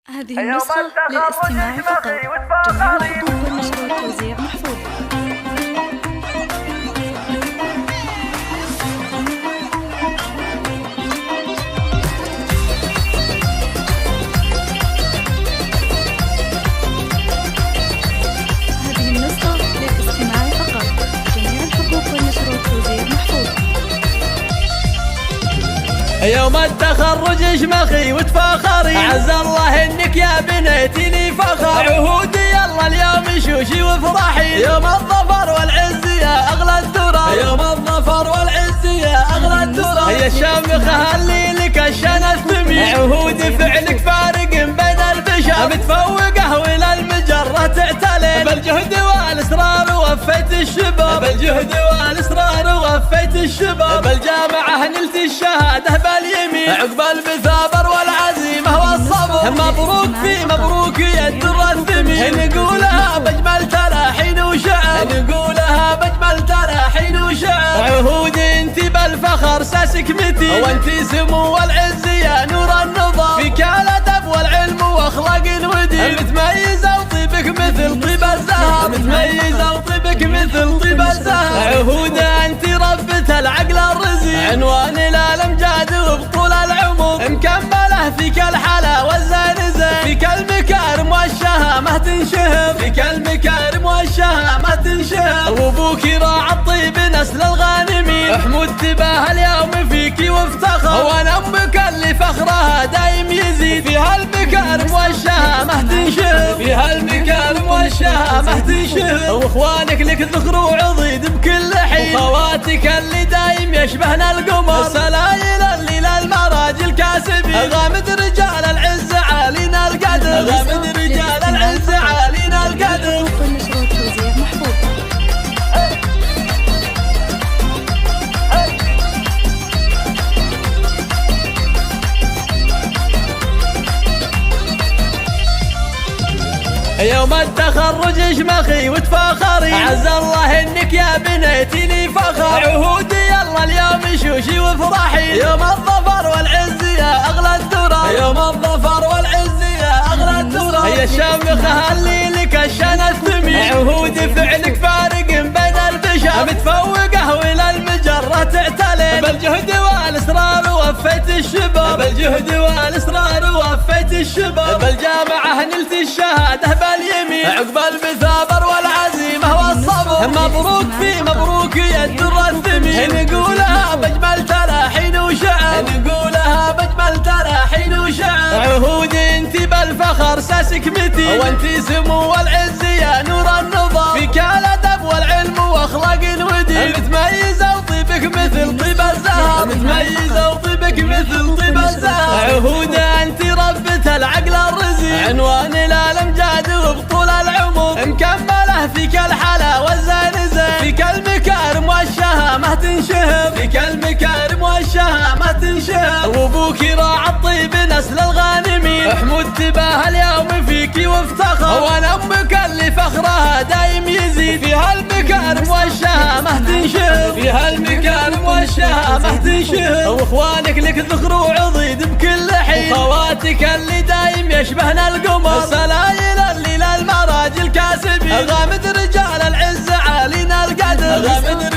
هذه النسخة للاستماع فقط. جميع الخطوط والنشر والتوزيع محفوظ. هذه النسخة للاستماع فقط. جميع الحقوق والنشر والتوزيع محفوظ. يوم التخرج اشمخي وتفاخري، عز الله انك يا بنيتي لي فخر. عهودي يلا اليوم شوشي وافرحي، يوم الظفر والعز يا اغلى الترى، يوم الظفر والعز يا اغلى الترى. يا الشامخه اللي لك الشنى الثمين، عهود فعلك فارق بين البشر، متفوقه والى المجره تعتلي، بالجهد والاسرار وفيت الشباب، بالجهد والاسرار وفيت الشباب. بالجامعه نلت الشهاده باليمين، عقب المثابر والعزيمه والصبر. مبروك في مبروك يا الدر الثمين، نقولها بجمل تلاحين وشعر، نقولها بجمل تلاحين وشعر. عهود انت بالفخر ساسك متي، وانت سمو والعز يا نور النظام، فيك الادب والعلم واخلاق الودي، متميزه وطيبك مثل طيب الزهر، متميزه وطيبك مثل طيب الزهر. عهود انت ربة العقل الرزين، عنوان الامجاد وبطول العمر، مكمله فيك الحلا والزين زين، فيك المكارم والشهامه تنشهر، فيك المكارم والشهامه تنشهر. وابوك راعى الطيب نسل الغانمين، حمود تباه اليوم فيك وافتخر، وانا امك اللي فخرها دايم يزيد، فيها المكارم والشهامه تنشهر، فيها المكارم والشهامه تنشهر. واخوانك لك ذخر وعضيد بكل حين، وخواتك اللي دايم يشبهن القمر، سلايل اللي للمراجل كاسبين، غامد رجال العز عالينا القدر، غامد رجال العز عالينا القدر. والنشر والتوزيع محفوظ. يوم التخرج اشمخي وتفاخري، عز الله انك يا بنيتي لي فخر. عهودي يلا اليوم شوشي وافرحي، يوم الظفر والعز يا اغلى الترى، يوم الظفر والعز يا اغلى الترى. يا الشامخه اللي لك الشنى الثمين، عهود فعلك فارق بين البشر، متفوقه والى المجره تعتلي، بالجهد والاسرار وفيت الشباب، بالجهد والاسرار وفيت الشباب. بالجامعه نلت الشهاده باليمين، عقب المثابر والعزيمه والصبر. مبروك في مبروك يا الدر الثمين، نقولها بجمل تلاحين وشعر، نقولها بجمل تلاحين وشعر. عهود انت بالفخر ساسك متي، وانت سمو والعز يا نور النظام، فيك الادب والعلم واخلاق الودي، متميزه وطيبك مثل طيب الزهر، متميزه وطيبك مثل طيب الزهر. عهود انت ربة العقل الرزين، عنوان الامجاد وبطول العمر، مكمله فيك الحلا والزين زين، فيك المكارم والشهامه تنشهر، فيك المكارم والشهامه تنشهر. وابوك راعى الطيب نسل الغانمين، حمود تباه اليوم فيك وافتخر، وانا امك اللي فخرها دايم يزيد، فيها المكارم والشهامه تنشهر، فيها المكارم والشهامه تنشهر. واخوانك لك ذخر وعضيد بكل حين، وخواتك اللي دايم يشبهن القمر، سلايل اللي للمراجل كاسبين، غامد رجال العز عالينا القدر، غامد